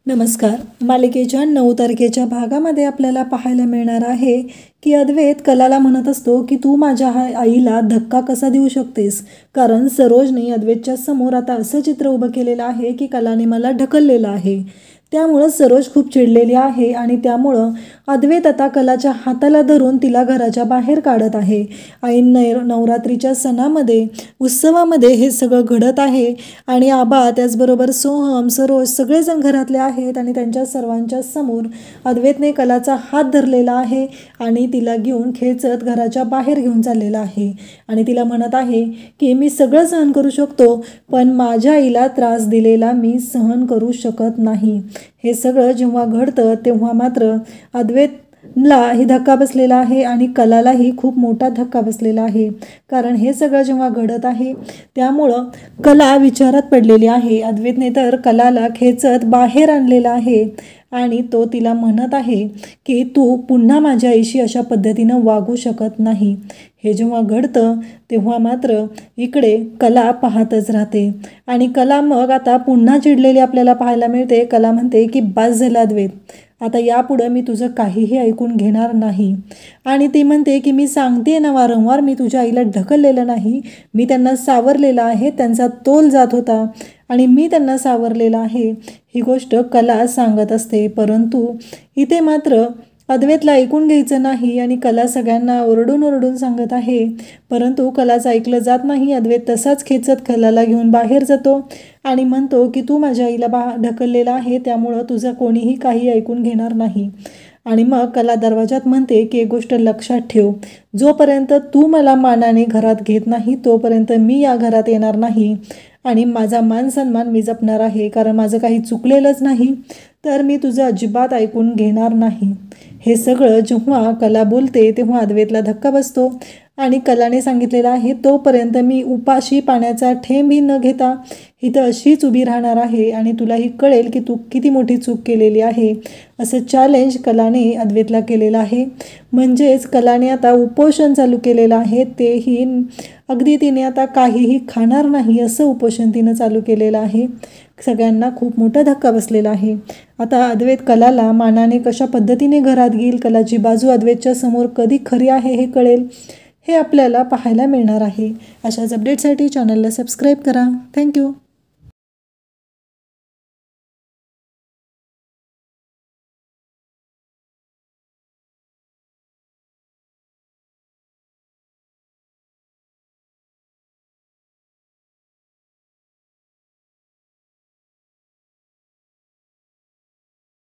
नमस्कार. मालिकेच्या 9 तारखेच्या भागामध्ये आपल्याला पाहायला मिळणार आहे की अद्वैत कलाला म्हणत असतो की तू माझ्या आईला धक्का कसा देऊ शकतेस, कारण सरोजने अद्वैतच्या समोर आता असं चित्र उभं केलेलं आहे की कलाने मला ढकललेलं आहे. त्यामुळं सरोज खूप चिडलेली आहे आणि त्यामुळं अद्वैत आता कलाच्या हाताला धरून तिला घराच्या बाहेर काढत आहे. ऐन नवरात्रीच्या सणामध्ये उत्सवामध्ये हे सगळं घडत आहे आणि आबा त्याचबरोबर सोहम सरोज सगळेजण घरातले आहेत आणि त्यांच्या सर्वांच्या समोर अद्वैतने कलाचा हात धरलेला आहे आणि तिला घेऊन खेचत घराच्या बाहेर घेऊन चाललेला आहे आणि तिला म्हणत आहे की मी सगळं सहन करू शकतो, पण माझ्या आईला त्रास दिलेला मी सहन करू शकत नाही. हे सगळं जेव्हा घडतं तेव्हा मात्र अद्वैतला ही धक्का बसलेला आहे आणि कलालाही खूप मोठा धक्का बसलेला आहे, कारण हे सगळं जेव्हा घडत आहे त्यामुळं कला विचारात पडलेली आहे. अद्वैतने तर कलाला खेचत बाहेर आणलेला आहे आणि तो तिला म्हणत आहे की तू पुन्हा माझ्या आईशी अशा पद्धतीनं वागू शकत नाही. हे जेव्हा घडतं तेव्हा मात्र इकडे कला पाहतच राहते आणि कला मग आता पुन्हा चिडलेली आपल्याला पाहायला मिळते. कला म्हणते की बस झालं अद्वैत, आता यापुढं मी तुझं काहीही ऐकून घेणार नाही. आणि ती म्हणते की मी सांगते ना वारंवार, मी तुझ्या आईला ढकललेलं नाही, मी त्यांना सावरलेलं आहे, त्यांचा तोल जात होता आणि मी त्यांना सावरलेलं आहे. ही गोष्ट कला सांगत असते, परंतु इथे मात्र अद्वैतला ऐकून घ्यायचं नाही आणि कला सगळ्यांना ओरडून ओरडून सांगत आहे, परंतु कलाचं ऐकलं जात नाही. अद्वैत तसाच खेचत कलाला घेऊन बाहेर जातो आणि म्हणतो की तू माझ्या आईला ढकललेलं आहे, त्यामुळं तुझं कोणीही काही ऐकून घेणार नाही. आणि मग कला दरवाजात म्हणते की एक गोष्ट लक्षात ठेव, जोपर्यंत तू मला मानाने घरात घेत नाही तोपर्यंत मी या घरात येणार नाही आणि माझा मान सन्मान मी जपणार आहे, कारण माझं काही चुकलेलंच नाही, तर मी तुझं अजिबात ऐकून घेणार नाही. हे सगळं जेव्हा कला बोलते तेव्हा अद्वैतला धक्का बसतो आणि कलाने सांगितलेलं आहे तोपर्यंत मी उपाशी पाण्याचा थेंबही न घेता इथं अशीच उभी राहणार आहे आणि तुलाही कळेल की तू किती मोठी चूक केलेली आहे, असं चॅलेंज कलाने अद्वैतला केलेलं आहे. म्हणजेच कलाने आता उपोषण चालू केलेलं आहे, तेही अगदी तिने आता काहीही खाणार नाही असं उपोषण तिनं चालू केलेलं आहे. सगळ्यांना खूप मोठा धक्का बसलेला आहे. आता अद्वैत कलाला मानाने कशा पद्धतीने घरात घेईल, कलाची बाजू अद्वैतच्या समोर कधी खरी आहे हे कळेल, हे आपल्याला पाहायला मिळणार आहे. अशाच अपडेटसाठी चॅनलला सबस्क्राईब करा. थँक्यू.